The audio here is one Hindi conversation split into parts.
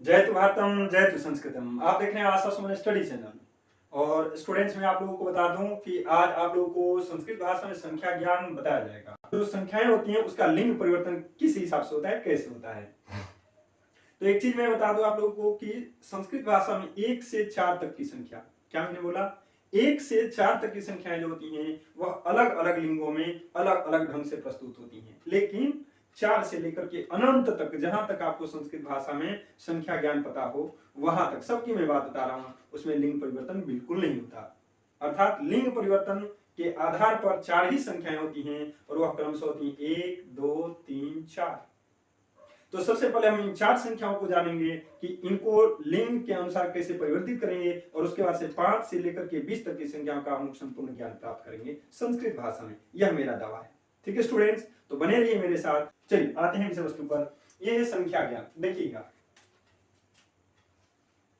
जय तु भारतम जय तु संस्कृतम। आप देख रहे हैं आशा सुमन स्टडी चैनल। और स्टूडेंट्स में आप लोगों को बता दूं कि आज आप लोगों को संस्कृत भाषा में संख्या ज्ञान बताया जाएगा। जो संख्याएं होती हैं उसका लिंग परिवर्तन किस हिसाब से होता है, कैसे होता है। तो एक चीज मैं बता दूं आप लोगों को कि संस्कृत भाषा में 1 से 4 तक की संख्या, क्या मैंने बोला, 1 से 4 तक की संख्याएं जो होती हैं वह अलग अलग लिंगों में अलग अलग ढंग से प्रस्तुत होती हैं। लेकिन 4 से लेकर के अनंत तक, जहां तक आपको संस्कृत भाषा में संख्या ज्ञान पता हो वहां तक सबकी मैं बात बता रहा हूं, उसमें लिंग परिवर्तन बिल्कुल नहीं होता। अर्थात लिंग परिवर्तन के आधार पर 4 ही संख्याएं होती हैं और वह क्रमशः होती हैं 1 2 3 4। तो सबसे पहले हम इन 4 संख्याओं को जानेंगे कि इनको लिंग के अनुसार कैसे परिवर्तित करेंगे और उसके बाद से 5 से लेकर के 20 तक की संख्याओं का हम संपूर्ण ज्ञान प्राप्त करेंगे संस्कृत भाषा में। यह मेरा दावा है। ठीक है स्टूडेंट्स, तो बने रहिए मेरे साथ। चलिए आते हैं विषय वस्तु पर। यह है संख्या ज्ञान। देखिएगा,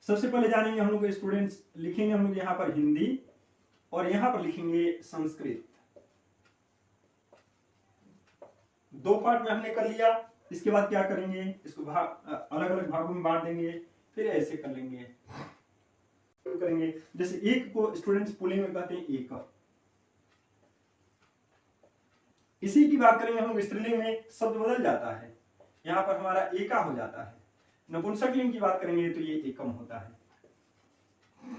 सबसे पहले जानेंगे हम लोग स्टूडेंट्स, लिखेंगे हम लोग यहाँ पर हिंदी और यहाँ पर लिखेंगे संस्कृत। दो पार्ट में हमने कर लिया। इसके बाद क्या करेंगे, इसको अलग अलग भागों में बांट देंगे, फिर ऐसे कर लेंगे करेंगे। जैसे एक को स्टूडेंट्स पुलिंग में कहते हैं एक। इसी की बात करेंगे हम लोग स्त्रीलिंग में, शब्द बदल जाता है, यहां पर हमारा एका हो जाता है। नपुंसक लिंग की बात करेंगे तो ये एकम होता है।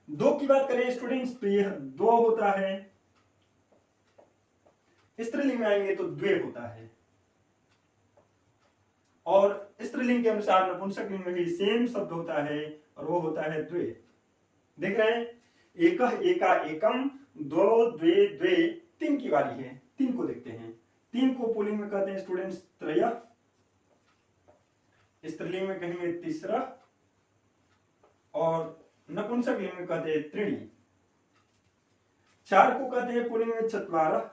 दो की बात करें स्टूडेंट्स तो यह दो होता है। स्त्रीलिंग में आएंगे तो द्वे होता है। और स्त्रीलिंग के अनुसार नपुंसक लिंग में भी सेम शब्द होता है और वो होता है द्वे। देख रहे हैं, एक एका एकम, दो द्वे द्वे। तीन की बारी है, तीन को देखते हैं। तीन को पुल्लिंग में कहते हैं स्टूडेंट्स त्रय, स्त्रीलिंग में कहेंगे तीसरा और नपुंसक लिंग में कहते हैं त्रीणी। चार को कहते हैं पुल्लिंग में चत्वारः,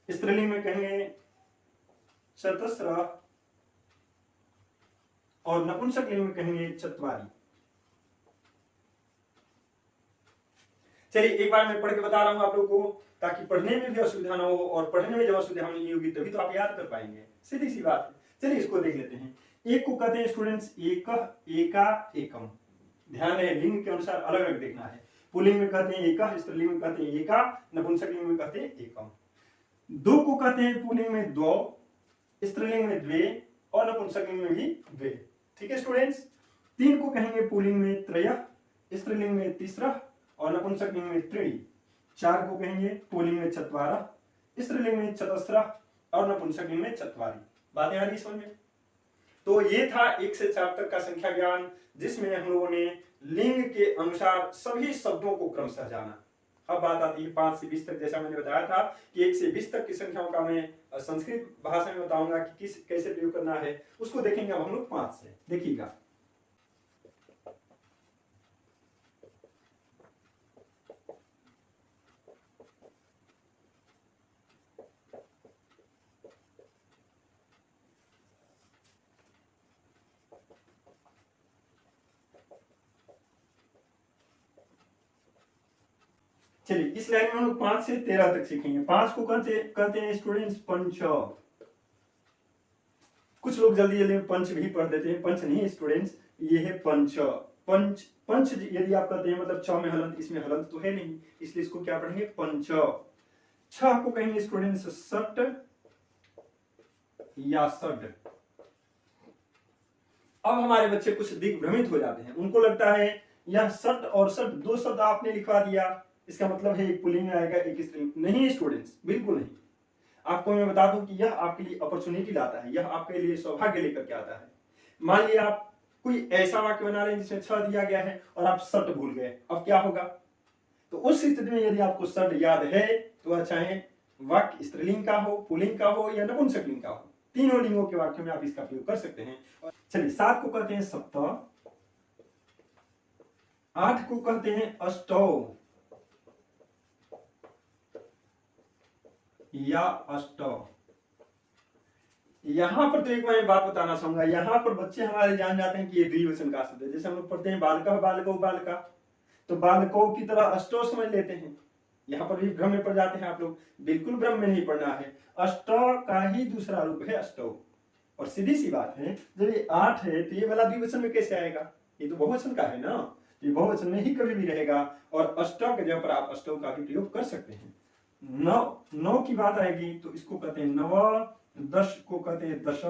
स्त्रीलिंग में कहेंगे चतस्रः और नपुंसक लिंग में कहेंगे चत्वारी। चलिए एक बार मैं पढ़ के बता रहा हूं आप लोगों को, ताकि पढ़ने में भी असुविधा ना हो, और पढ़ने में जब असुविधा नहीं होगी तभी तो आप याद कर पाएंगे। सीधी सी बात है। चलिए इसको देख लेते हैं। एक को कहते हैं स्टूडेंट्स एक, एका एकम। ध्यान रहे, लिंग के अनुसार अलग अलग देखना है। पुल्लिंग में कहते हैं एका, स्त्रीलिंग में कहते हैं एका, नपुंसक लिंग में कहते हैं एकम। दो को कहते हैं पुल्लिंग में दो, स्त्रीलिंग में द्वे और नपुंसक लिंग में भी द्वे। ठीक है स्टूडेंट्स। तीन को कहेंगे पुल्लिंग में त्रय, स्त्रीलिंग में तीसरा और नपुंसक लिंग में त्रीणी। चार को कहेंगे पुल्लिंग में चत्वारः, स्त्रीलिंग में चतस्रः और नपुंसक लिंग में चत्वारी। बातें आ रही समझ में। तो ये था 1 से 4 तक का संख्या ज्ञान, जिसमें हम लोगों ने लिंग के अनुसार सभी शब्दों को क्रमशः जाना। अब बात आती है 5 से 20 तक। जैसा मैंने बताया था कि 1 से 20 तक की संख्याओं का मैं संस्कृत भाषा में बताऊंगा कि कैसे प्रयोग करना है, उसको देखेंगे अब हम लोग 5 से। देखिएगा, चलिए इस लाइन में हम लोग 5 से 13 तक सीखेंगे। 5 को कहते हैं स्टूडेंट्स पंच। कुछ लोग जल्दी जल्दी पंच भी पढ़ देते हैं। पंच नहीं स्टूडेंट्स, ये है पंच। पंच पंच यदि आप कहते हैं मतलब च में हलंत, इसमें हलंत तो है नहीं, इसलिए इसको क्या पढ़ेंगे, पंच। 6 को कहेंगे स्टूडेंट्स सट या सड। अब हमारे बच्चे कुछ दिग्भ्रमित हो जाते हैं, उनको लगता है यह सट और सट दो शब्द आपने लिखवा दिया, इसका मतलब है एक पुल्लिंग में आएगा एक स्त्रीलिंग। नहीं स्टूडेंट्स, बिल्कुल नहीं। आपको मैं बता दूं कि यह आपके लिए अपॉर्चुनिटी लाता है, यह आपके लिए सौभाग्य लेकर के आता है। मान लिया आप कोई ऐसा वाक्य बना रहे हैं जिसमें छ दिया गया है और आप सट भूल गए, अब क्या होगा। तो उस स्थिति में यदि आपको सट याद है तो वह चाहे वाक्य स्त्रीलिंग का हो, पुल्लिंग का हो या नपुंसक लिंग का हो, तीनों लिंगों के वाक्यों में आप इसका प्रयोग कर सकते हैं। चलिए 7 को कहते हैं सप्त, 8 को कहते हैं अष्टौ या अष्टौ। यहां पर तो एक मैं बात बताना चाहूंगा, यहां पर बच्चे हमारे जान जाते हैं कि ये द्विवचन का शब्द है। जैसे हम लोग पढ़ते हैं बालकः बालकौ बालका, तो बालकों की तरह अष्टौ समझ लेते हैं। यहाँ पर भी भ्रम में पड़ जाते हैं आप लोग, बिल्कुल भ्रम में नहीं पड़ना है। अष्ट का ही दूसरा रूप है अष्टौ, और सीधी सी बात है जब ये 8 है तो ये वाला द्विवचन में कैसे आएगा, ये तो बहुवचन का है ना, ये बहुवचन में ही कभी भी रहेगा, और अष्ट के जगह पर आप अष्टौ का भी प्रयोग कर सकते हैं। 9 की बात आएगी तो इसको कहते हैं नव, 10 को कहते हैं दश।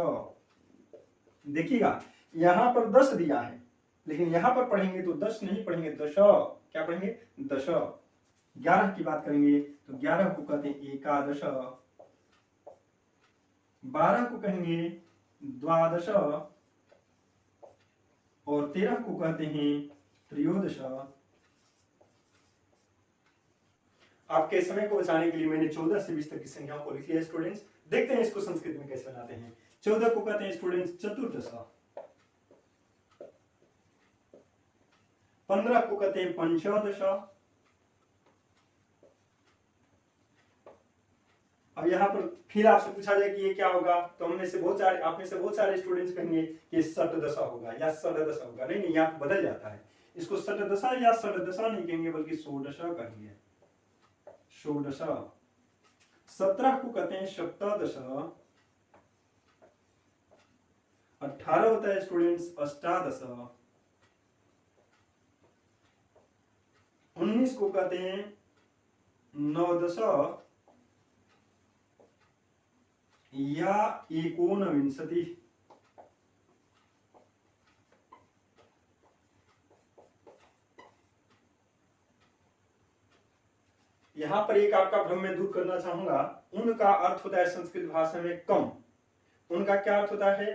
देखिएगा यहाँ पर 10 दिया है, लेकिन यहाँ पर पढ़ेंगे तो 10 नहीं पढ़ेंगे, दश। क्या पढ़ेंगे, दश। 11 की बात करेंगे तो 11 को कहते हैं एकादश, 12 को कहेंगे द्वादश, और 13 को कहते हैं त्रयोदश। आपके समय को बचाने के लिए मैंने 14 से 20 तक की संख्याओं को लिख लिया स्टूडेंट्स। देखते हैं इसको संस्कृत में कैसे बनाते हैं। 14 को कहते हैं स्टूडेंट्स चतुर्दश, 15 को कहते हैं पंचदश। अब यहाँ पर फिर आपसे पूछा जाए कि ये क्या होगा, तो आप में से बहुत सारे स्टूडेंट्स कहेंगे कि षटदशा होगा या षडदशा होगा। नहीं, यहाँ पर बदल जाता है, इसको षटदशा या षडदशा नहीं कहेंगे बल्कि षोडशा कहेंगे, षोडशा। 17 को कहते हैं सप्तदश, 18 होता है स्टूडेंट्स अष्टादश, 19 को कहते हैं नवदश या एकोनविंशति। यहां पर एक आपका भ्रम में दूर करना चाहूंगा, उनका अर्थ होता है संस्कृत भाषा में कम। उनका क्या अर्थ होता है,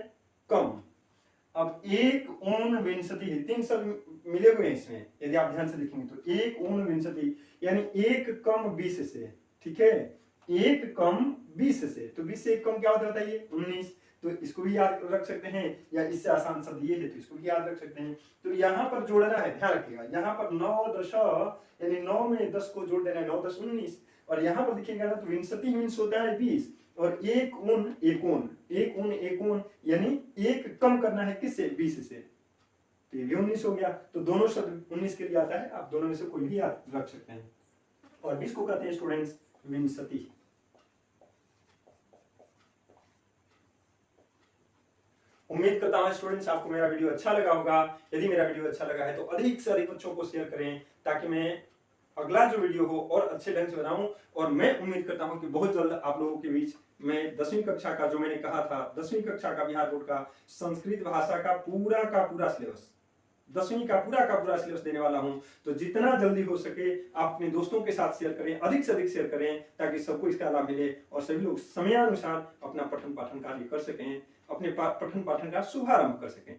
कम। अब एक ऊनविंशति, 3 शब्द मिले हुए हैं इसमें, यदि आप ध्यान से देखेंगे तो एक ऊनविंशति यानी एक कम 20 से, ठीक है, एक कम 20 से, तो 20 से एक कम क्या होता है बताइए, 19। तो इसको भी याद रख सकते हैं, या इससे आसान शब्द ये है तो इसको भी याद रख सकते हैं। तो यहाँ पर जोड़ना है, ध्यान रखिएगा, यहाँ पर 9 दश यानी 9 में 10 को जोड़ देना है, 9 10 19, और यहाँ पर देखिएगा ना तो विंशति मीन्स होता है 20, और एक ऊन एकोन यानी एक कम करना है किससे, 20 से, तो ये भी 19 हो गया। तो दोनों शब्द 19 के लिए आता है, आप दोनों में से कोई भी याद रख सकते हैं। और 20 को कहते हैं स्टूडेंट्स विंशति। उम्मीद करता हूं स्टूडेंट्स आपको मेरा वीडियो अच्छा लगा होगा। यदि मेरा वीडियो अच्छा लगा है तो अधिक से अधिक बच्चों को शेयर करें, ताकि मैं अगला जो वीडियो हो और अच्छे ढंग से बनाऊं। और मैं उम्मीद करता हूं कि बहुत जल्द आप लोगों के बीच मैं 10वीं कक्षा का, जो मैंने कहा था 10वीं कक्षा का बिहार बोर्ड का संस्कृत भाषा का पूरा सिलेबस, 10वीं का पूरा सिलेबस देने वाला हूं। तो जितना जल्दी हो सके आप अपने दोस्तों के साथ शेयर करें, अधिक से अधिक शेयर करें, ताकि सबको इसका लाभ मिले और सभी लोग समयानुसार अपना पठन पाठन कार्य कर सकें, अपने पठन पाठन का शुभारंभ कर सकें।